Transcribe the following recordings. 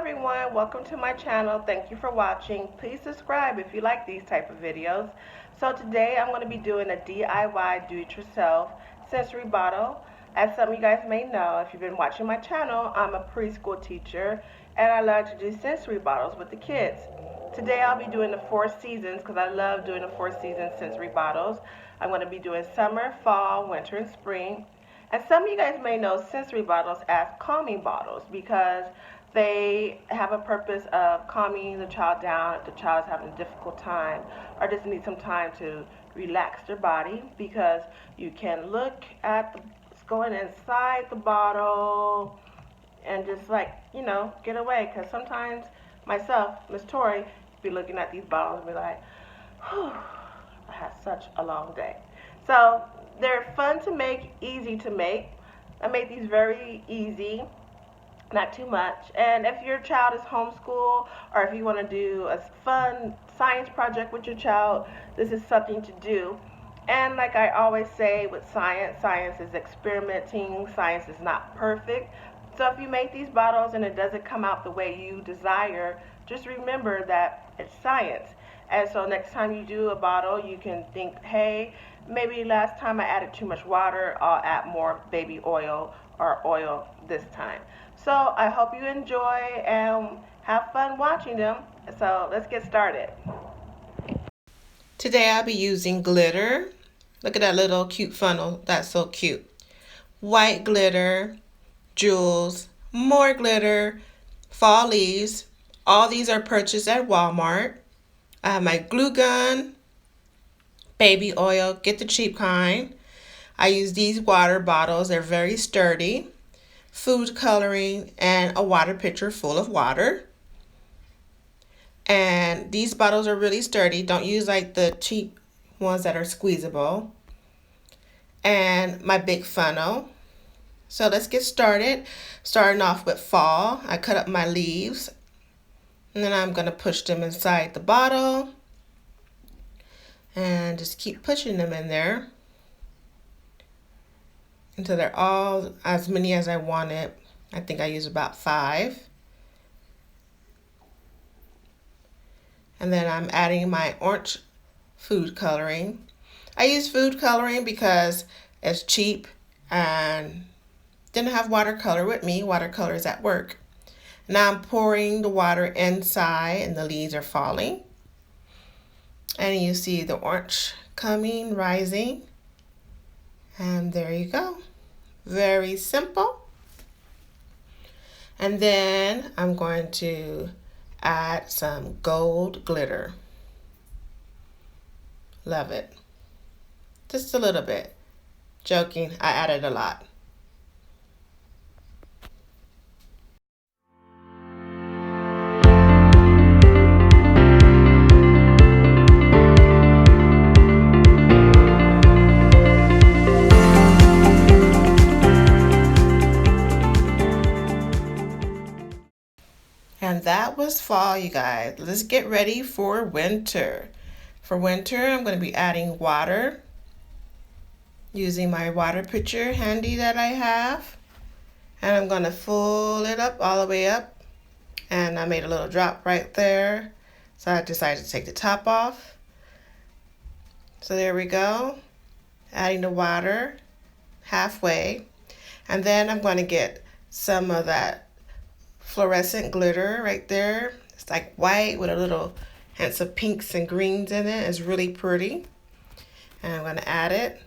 everyone, welcome to my channel. Thank you for watching. Please subscribe if you like these type of videos. So today I'm going to be doing a DIY do-it-yourself sensory bottle. As some of you guys may know, if you've been watching my channel, I'm a preschool teacher and I love to do sensory bottles with the kids. Today I'll be doing the 4 seasons because I love doing the 4 season sensory bottles. I'm going to be doing summer, fall, winter, and spring. And some of you guys may know sensory bottles as calming bottles because they have a purpose of calming the child down if the child is having a difficult time or just need some time to relax their body, because you can look at what's going inside the bottle and just get away. Because sometimes myself, Miss Tori, be looking at these bottles and be like, whew, I had such a long day. So they're fun to make, easy to make. I made these very easy, not too much. And if your child is homeschool or if you want to do a fun science project with your child, this is something to do. And like I always say with science, science is experimenting, science is not perfect. So if you make these bottles and it doesn't come out the way you desire, just remember that it's science. And so next time you do a bottle, you can think, hey, maybe last time I added too much water, I'll add more baby oil or oil this time. So I hope you enjoy and have fun watching them. So let's get started. Today I'll be using glitter. Look at that little cute funnel. That's so cute. White glitter, jewels, more glitter, fall leaves. All these are purchased at Walmart. I have my glue gun, baby oil, get the cheap kind. I use these water bottles. They're very sturdy. Food coloring, and a water pitcher full of water. And these bottles are really sturdy. Don't use like the cheap ones that are squeezable. And my big funnel. So let's get started. Starting off with fall, I cut up my leaves and then I'm going to push them inside the bottle and just keep pushing them in there until they're all as many as I wanted. I think I use about 5. And then I'm adding my orange food coloring. I use food coloring because it's cheap and didn't have watercolor with me. Watercolor is at work. Now I'm pouring the water inside and the leaves are falling. And you see the orange coming, rising. And there you go. Very simple. And then I'm going to add some gold glitter. Love it. Just a little bit. Joking, I added a lot. And that was fall, you guys. Let's get ready for winter. For winter, I'm going to be adding water using my water pitcher handy that I have. And I'm going to fill it up all the way up. And I made a little drop right there. So I decided to take the top off. So there we go. Adding the water halfway. And then I'm going to get some of that fluorescent glitter right there. It's like white with a little hints of pinks and greens in it. It's really pretty. And I'm going to add it.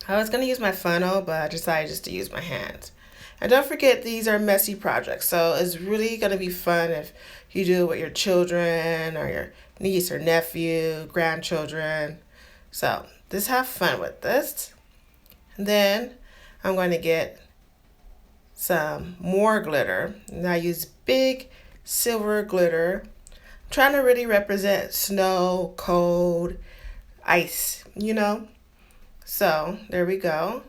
I was going to use my funnel, but I decided just to use my hands. And don't forget, these are messy projects. So it's really going to be fun if you do it with your children or your niece or nephew, grandchildren. So just have fun with this. And then I'm going to get some more glitter, and I use big silver glitter. I'm trying to really represent snow, cold, ice, So there we go.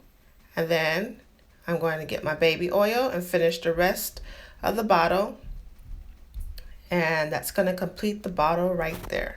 And then I'm going to get my baby oil and finish the rest of the bottle. And that's going to complete the bottle right there.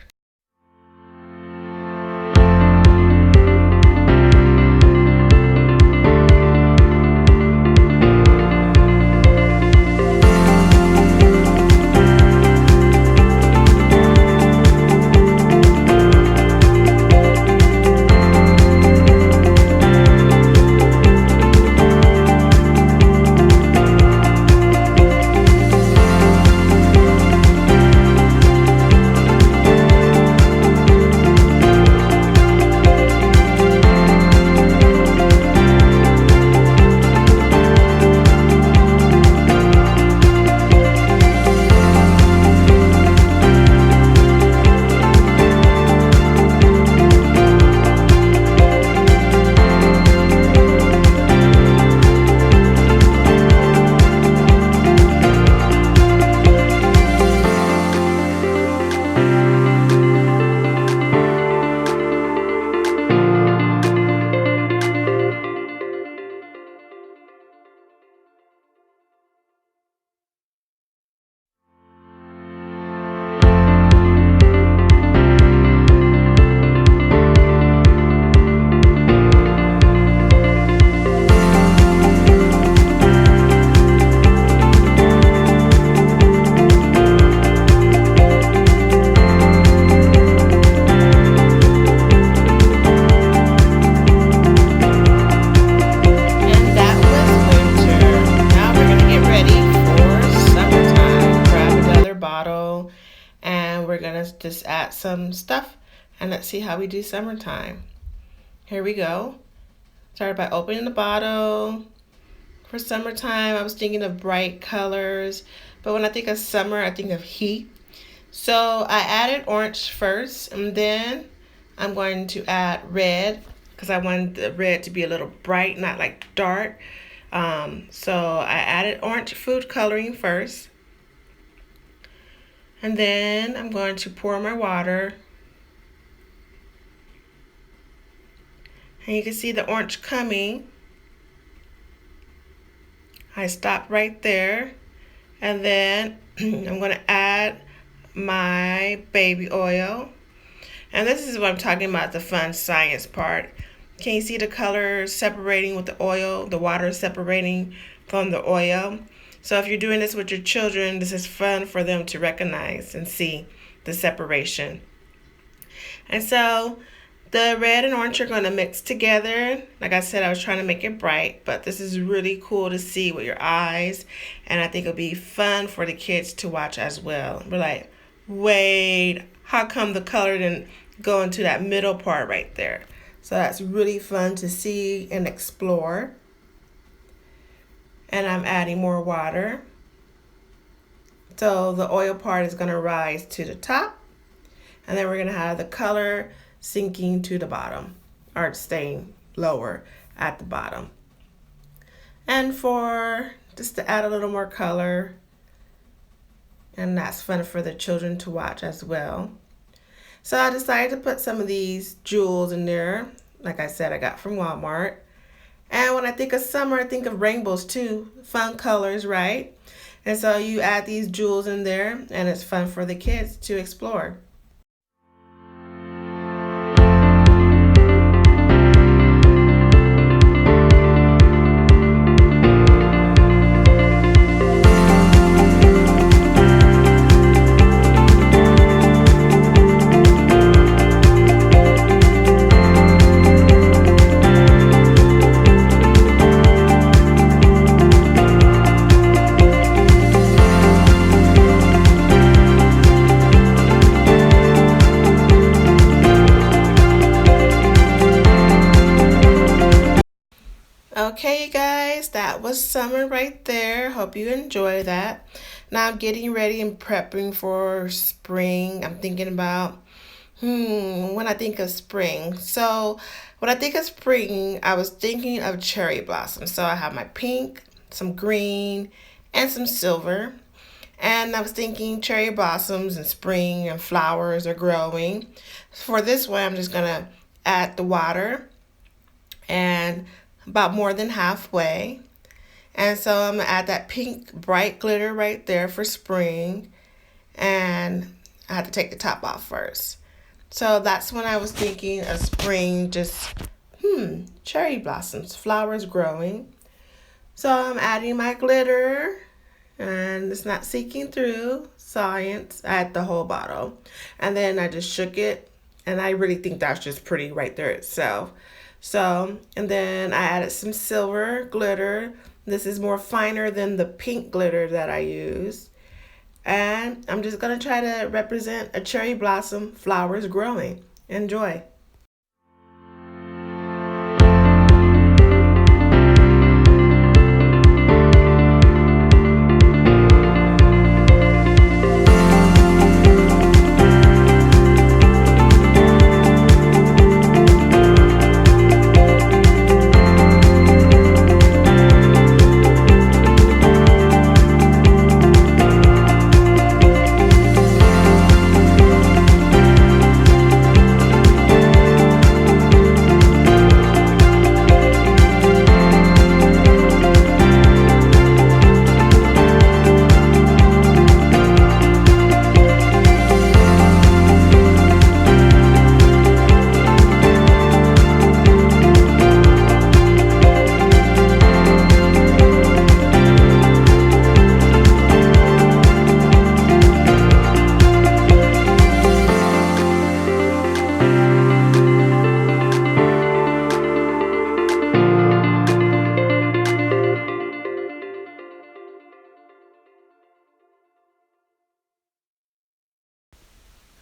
we're gonna just add some stuff and let's see how we do summertime. Here we go. Started by opening the bottle. For summertime, I was thinking of bright colors, but when I think of summer, I think of heat. So I added orange first, and then I'm going to add red because I wanted the red to be a little bright, not like dark. So I added orange food coloring first. And then I'm going to pour my water. And you can see the orange coming. I stopped right there. And then I'm going to add my baby oil. And this is what I'm talking about, the fun science part. Can you see the colors separating with the oil? The water separating from the oil. So if you're doing this with your children, this is fun for them to recognize and see the separation. And so the red and orange are going to mix together. Like I said, I was trying to make it bright, but this is really cool to see with your eyes. And I think it'll be fun for the kids to watch as well. We're like, wait, how come the color didn't go into that middle part right there? So that's really fun to see and explore. And I'm adding more water. So the oil part is going to rise to the top. And then we're going to have the color sinking to the bottom, or staying lower at the bottom. And for just to add a little more color, and that's fun for the children to watch as well. So I decided to put some of these jewels in there. Like I said, I got from Walmart. And when I think of summer, I think of rainbows too. Fun colors, right? And so you add these jewels in there, and it's fun for the kids to explore. Okay, you guys, that was summer right there. Hope you enjoy that. Now I'm getting ready and prepping for spring. I'm thinking about, when I think of spring. So when I think of spring, I was thinking of cherry blossoms. So I have my pink, some green, and some silver. And I was thinking cherry blossoms and spring and flowers are growing. For this one, I'm just going to add the water and about more than halfway. And so I'm going to add that pink bright glitter right there for spring. And I had to take the top off first. So that's when I was thinking of spring, just, cherry blossoms, flowers growing. So I'm adding my glitter. And it's not seeking through. Science. I had the whole bottle. And then I just shook it. And I really think that's just pretty right there itself. So, and then I added some silver glitter. This is more finer than the pink glitter that I used. And I'm just going to try to represent a cherry blossom, flowers growing. Enjoy.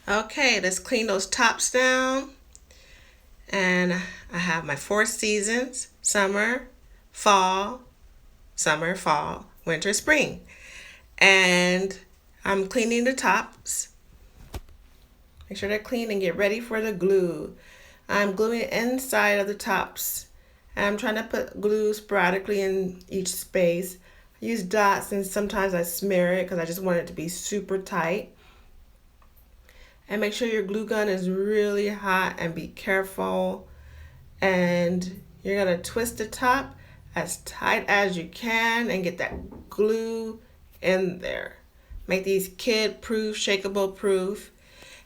Okay, let's clean those tops down. And I have my 4 seasons: summer, fall, winter, spring. And I'm cleaning the tops. Make sure they're clean and get ready for the glue. I'm gluing inside of the tops. And I'm trying to put glue sporadically in each space. I use dots and sometimes I smear it because I just want it to be super tight. And make sure your glue gun is really hot and be careful. And you're going to twist the top as tight as you can and get that glue in there. Make these kid proof, shakeable proof.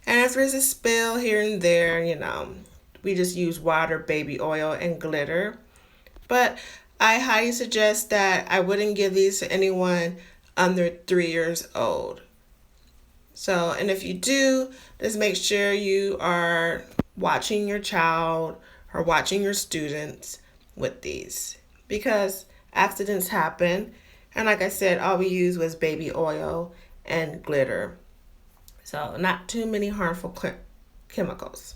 And if there's a spill here and there, we just use water, baby oil, and glitter. But I highly suggest that I wouldn't give these to anyone under 3 years old. So, and if you do, just make sure you are watching your child or watching your students with these, because accidents happen. And like I said, all we used was baby oil and glitter. So not too many harmful chemicals.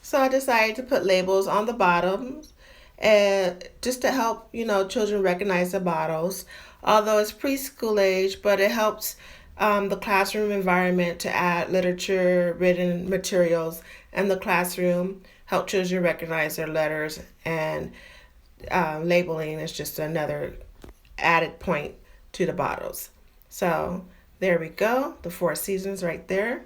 So I decided to put labels on the bottoms, and just to help, children recognize the bottles. Although it's preschool age, but it helps the classroom environment to add literature, written materials in the classroom, help children recognize their letters, and labeling is just another added point to the bottles. So there we go, the 4 seasons right there.